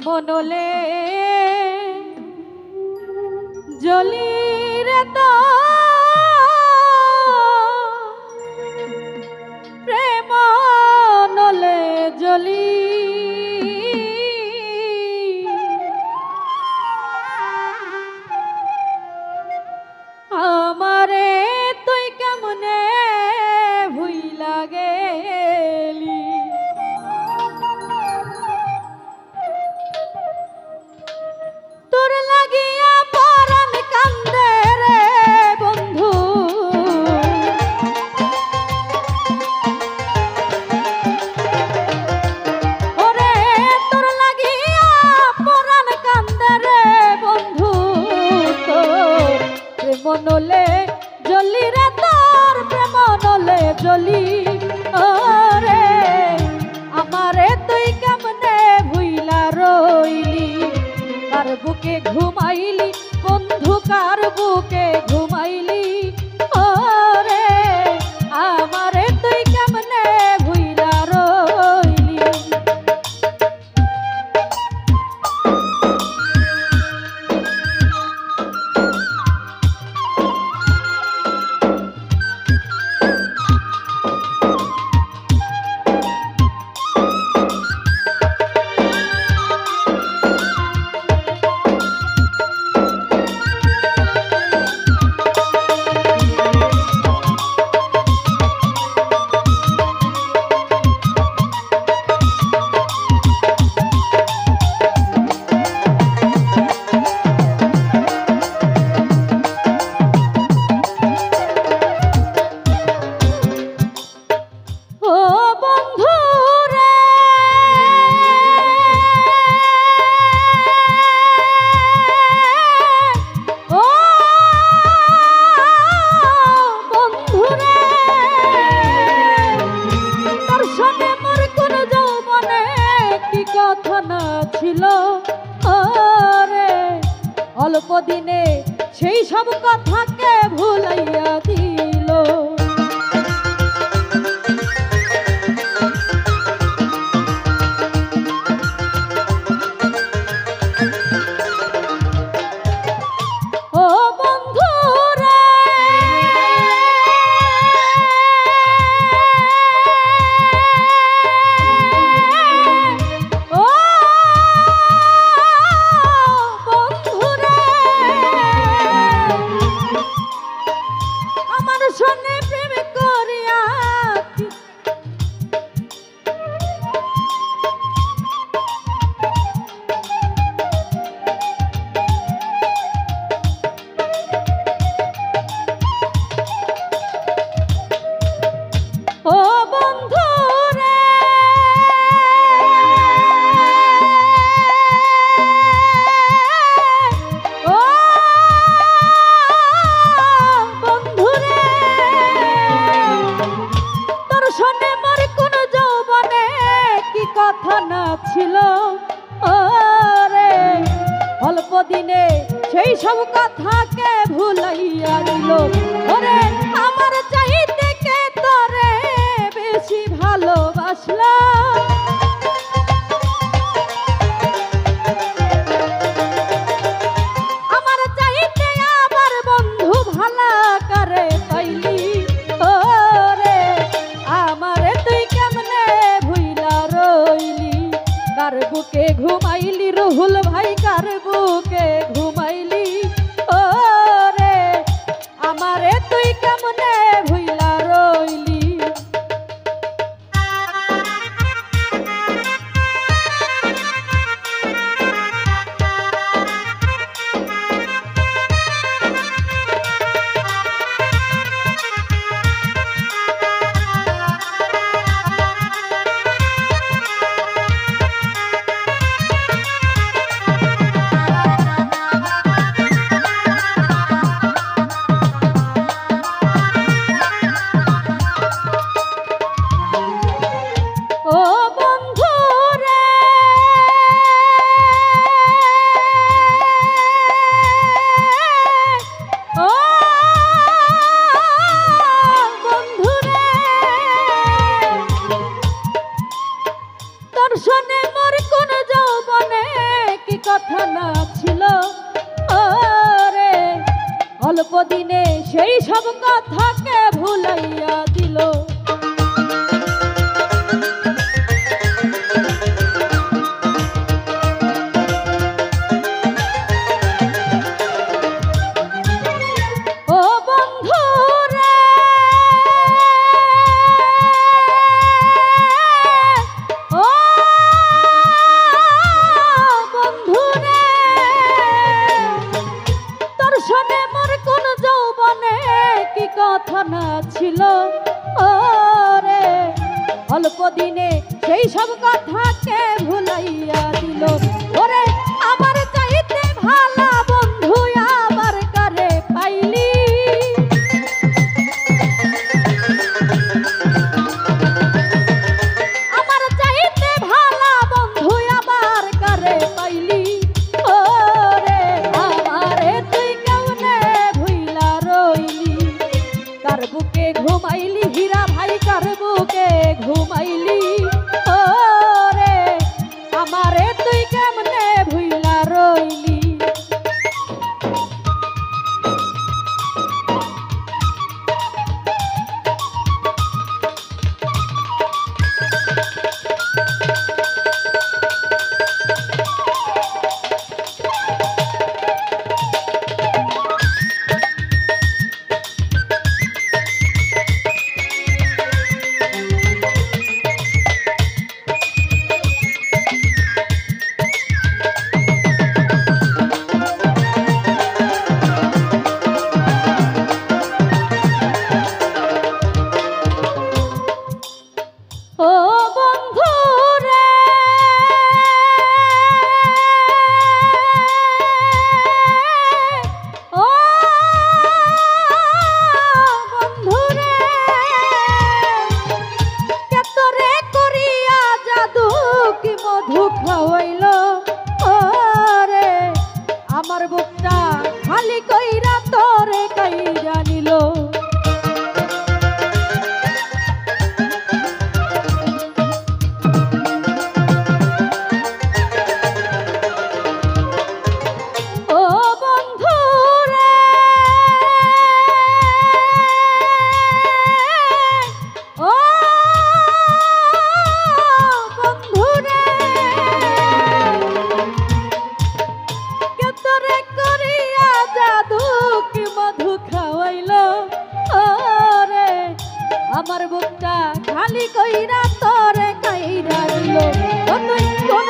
মনলে জলি রে তো প্রেম নলে জলি আমারে তুই কেমনে ভুইলা গেলি তোর লাগিয়া পরাণ কান্দে রে বন্ধু ওরে তোর লাগিয়া পরাণ কান্দে রে বন্ধু তোর প্রেম নলে জলি রে তোর প্রেম নলে জলি ওরে আমারে তুই কেমনে ভুইলা রইলি কার বুকে ঘুমাইলি বন্ধু কার বুকে ঘুমাইলি ওরে আমারে তুই কেমনে ভুইলা রইলি ছিল আরে অল্প দিনে সেই সব কথাকে ভুলাইয়া দিল ও বন্ধু রে শোনে প্রেম করিয়া ও বন্ধু রে ও বন্ধু রে তোর শোনে মোর কোন যৌবনে কি কথা না ছিল ওরে অল্প দিনে সেই সব কথাকে ভুলাইয়া দিল ওরে আমার চাইতে কে তোরে বেশি ভালোবাসলো আমার চাইতে আবার বন্ধু ভালা করে পাইলি ওরে আমারে তুই কেমনে ভুইলা রইলি কার বুকে ঘুমাইলি রুহুল ভাই কার বুকে ঘুমাইলি ওরে আমারে সব কথাকে ভুলাইয়া দিল। ও বন্ধু রে, ও বন্ধু রে, তোর শোনে মোর কোন যৌবনে কি কথা না ছিল। ও রে, অল্প দিনে সেই সব কথাকে ভুলাইয়া দিল। ওরে আমার চাইতে ভালো বন্ধু আবার কারে পাইলি। আমার চাইতে ভালো বন্ধু আবার কারে পাইলি। ওরে আমারে তুই কেমনে ভুইলা রইলি। কার বুকে ঘুমাইলি হীরা ভাই, কার বুকে ঘুমাইলি। ওরে আমারে তুই কেমনে ভুইলা রইলি। ও বন্ধু রে, ও বন্ধু রে, কেতরে করিয়া জাদু কি মধু খাওয়াইল। ওরে আমার বুকটা খালি কইরা তোরে কাইরা নিল। ও বন্ধু রে, ও বন্ধু রে, কেতরে করিয়া জাদু কি মধু খাওয়াইল। ওরে আমার বুকটা খালি কইরা তোরে কাইরা দিল। ও তুই কোন